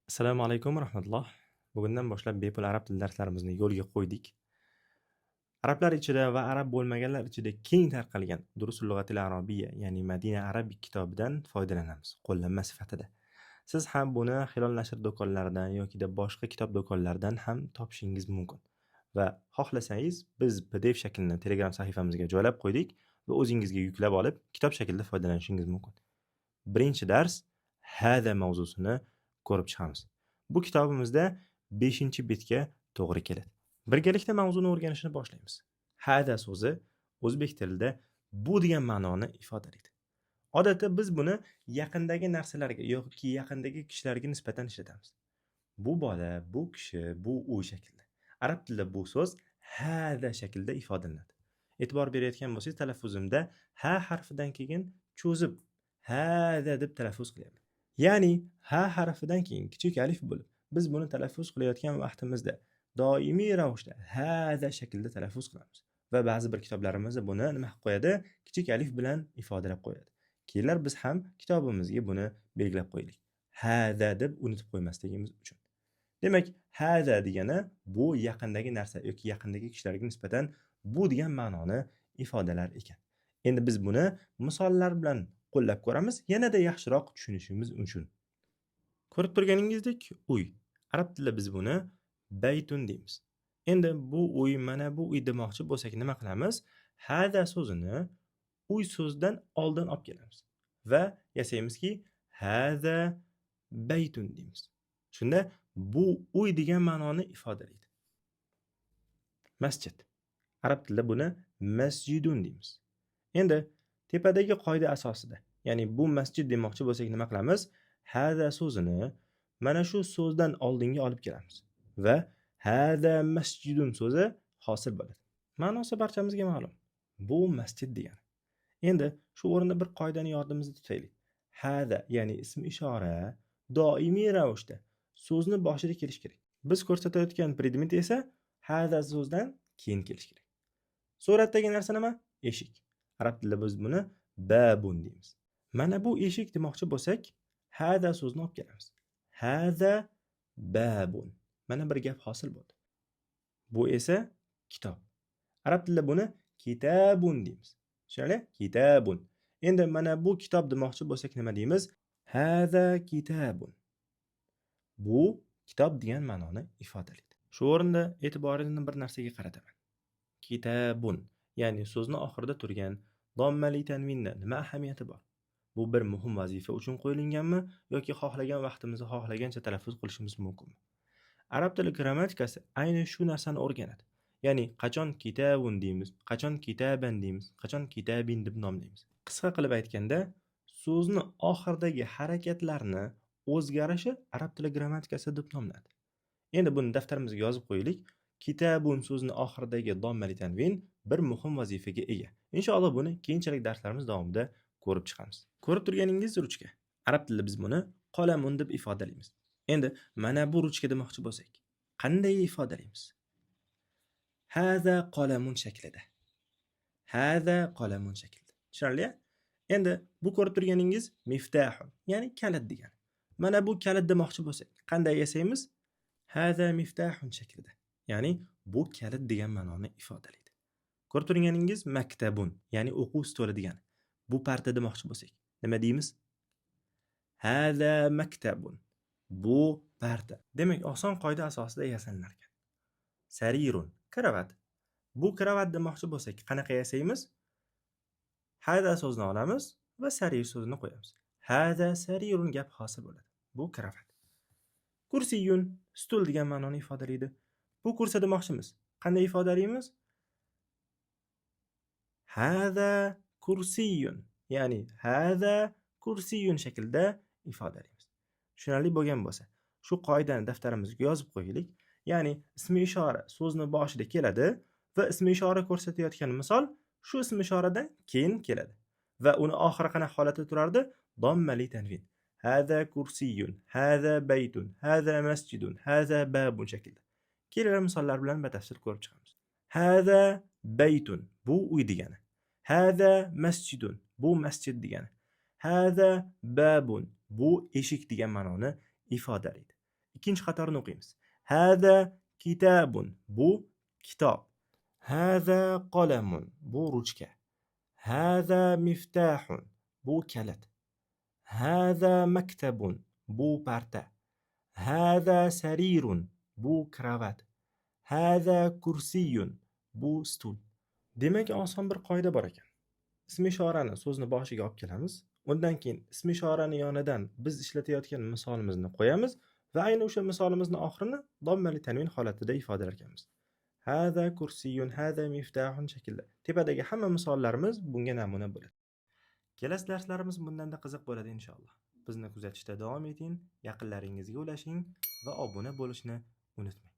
Assalomu alaykum va rahmatulloh. Bugundan boshlab bepul arab tili darslarimizni yo'lga qo'ydik. Arablar ichida va arab bo'lmaganlar ichida keng tarqalgan Durusul lughatil arabiyya, ya'ni Madina Arabik kitobidan foydalanamiz, qo'llanma sifatida. Siz ham buni Hilol nashr do'konlaridan yoki boshqa kitob do'konlaridan ham topishingiz mumkin. Va xohlasangiz biz PDF shaklini Telegram sahifamizga joylab qo'ydik va o'zingizga yuklab olib, kitob shaklida foydalanishingiz mumkin. Birinchi dars hada mavzusini ko'rib chiqamiz. Bu kitobimizda 5-betga to'g'ri keladi. Birgalikda mavzuni o'rganishni boshlaymiz. Hada so'zi o'zbek tilida bu degan ma'noni ifodalaydi. Odatda biz buni yaqindagi narsalarga yoki yaqindagi kishilarga nisbatan ishlatamiz. Bu bola, bu kishi, bu u shaklida. Arab tilida bu so'z hada shaklida ifodalanadi. E'tibor berayotgan bo'lsangiz, talaffuzimda ha harfidan keyin cho'zib hada deb talaffuz qilyapman. Ya'ni ha harfidan keyin kichik alif bo'lib, biz buni talaffuz qilayotgan vaqtimizda doimiy ravishda hada shaklida talaffuz qilamiz. Va ba'zi bir kitoblarimizda buni nima qilib qo'yadi? Kichik alif bilan ifodalab qo'yadi. Keyinlar biz ham kitobimizga buni belgilab qo'ydik. Hada deb unutib qo'ymasligimiz uchun. Demak, hada degani bu yaqindagi narsa yoki yaqindagi kishilarga nisbatan bu degan ma'noni ifodalar ekan. Endi biz buni misollar bilan qo'llab ko'ramiz, yanada yaxshiroq tushunishimiz uchun. Ko'rib turganingizdek, uy. Arab tilida biz buni baytun deymiz. Endi bu uy, mana bu uy demoqchi bo'lsak nima qilamiz? Hada so'zini uy so'zidan oldin olib kelamiz va yasaymizki hada baytun deymiz. Shunda bu uy degan ma'noni ifodalaydi. Masjid. Arab tilida buni masjidun deymiz. Endi tepadagi qoida asosida, ya'ni bu masjid demoqchi bo'lsak nima qilamiz? Hada so'zini mana shu so'zdan oldinga olib kelamiz va hada masjidun so'zi hosil bo'ladi. Ma'nosi barchamizga ma'lum. Bu masjid degani. Endi shu o'rinda bir qoidani yodimizda tutaylik. Hada, ya'ni ism ishora doimiy ravishda so'zni boshida kelish kerak. Biz ko'rsatayotgan predmet esa hada so'zdan keyin kelish kerak. Suratdagi narsa nima? Eshik. Arab tilida biz buni babun deymiz. Mana bu eshik demoqchi bo'lsak, hada so'zni olib kelamiz. Hada babun. Mana bir gap hosil bo'ldi. Bu esa kitob. Arab tilida buni kitabun deymiz. Tushunali? Kitabun. Endi mana bu kitob demoqchi bo'lsak nima deymiz? Hada kitabun. Bu kitob degan ma'noni ifodalaydi. Shu o'rinda e'tiboringizni bir narsaga qarataman. Kitabun, ya'ni so'zni oxirida turgan dommali tanvinda nima ahamiyati bor? Bu bir muhim vazifa uchun qo'yilganmi yoki xohlagan vaqtimizda xohlagancha talaffuz qilishimiz mumkinmi? Arab tili grammatikasi ayni shu narsani o'rganadi. Ya'ni qachon kitabun deymiz, qachon kitaban deymiz, qachon kitabin deb nomlaymiz. Qisqa qilib aytganda, so'zni oxiridagi harakatlarni o'zgarishi arab tili grammatikasi deb nomlanadi. Endi buni daftarimizga yozib qo'yaylik. Kitabun so'zini oxiridagi dommali tanvin bir muhim vazifaga ega. Inshaalloh buni keyinchalik darslarimiz davomida ko'rib chiqamiz. Ko'rib turganingiz ruchka. Arab tilida biz buni qolamun deb ifodalaymiz. Endi mana bu ruchka demoqchi bo'lsak, qanday ifodalaymiz? Hada qolamun shaklida. Hada qolamun shaklida. Tushunarli? Endi bu ko'rib turganingiz miftahun, ya'ni kalit degani. Mana bu kalit demoqchi bo'lsak, qanday yasaymiz? Hada miftahun shaklida. Ya'ni bu kalit degan ma'noni ifodalaydi. Ko'rib turganingiz maktabun, ya'ni o'quv stoli degani. Bu parta demoqchi bo'lsak, nima deymiz? Hada maktabun. Bu parta. Demak, oson qoida asosida yasalar ekan. Sarirun, kravat. Bu kravat demoqchi bo'lsak, qanaqa yasaymiz? Hada so'zini olamiz va sarir so'zini qo'yamiz. Hada sarirun gap hosil bo'ladi. Bu kravat. Kursiyun, stul degan ma'noni ifodalaydi. Bu kursi demoqchimiz. Qanday ifodalaymiz? Hada kursiyun, ya'ni hada kursiyun shaklda ifodalaymiz. Tushunarli bo'lgan bo'lsa, shu qoidani daftarimizga yozib qo'yaylik. Ya'ni ismi ishora so'zni boshida keladi va ismi ishora ko'rsatayotgan misol shu ismi ishoradan keyin keladi. Va uni oxiri qanaqa holatda turardi? Dommali tanvin. Hada kursiyun, hada baytun, hada masjidun, hada babun shaklida. Kelgan misollar bilan batafsil ko'rib chiqamiz. Hada baytun, bu uy degani. Hada masjidun, bu masjid degani. Hada babun, bu eshik degan ma'noni ifodalaydi. ikkinchi qatorni o'qiymiz. Hada kitabun, bu kitob. Hada qalamun, bu ruchka. Hada miftahun, bu kalit. Hada maktabun, bu parta. Hada sarirun, bu kravat. Hada kursiyun, bu stul. Demak, oson bir qoida bor ekan. Ism ishorani so'zni boshiga olib kelamiz. Undan keyin ism ishorani yonidan biz ishlatayotgan misolimizni qo'yamiz va ayni o'sha misolimizni oxirini dommali tanvin holatida ifodalar ekanmiz. Hada kursiyun, hada miftahun shaklda. Tepadagi hamma misollarimiz bunga namuna bo'ladi. Kelasi darslarimiz bundanda qiziq bo'ladi inshaalloh. Bizni kuzatishda davom eting, yaqinlaringizga ulashing va obuna bo'lishni unutmang.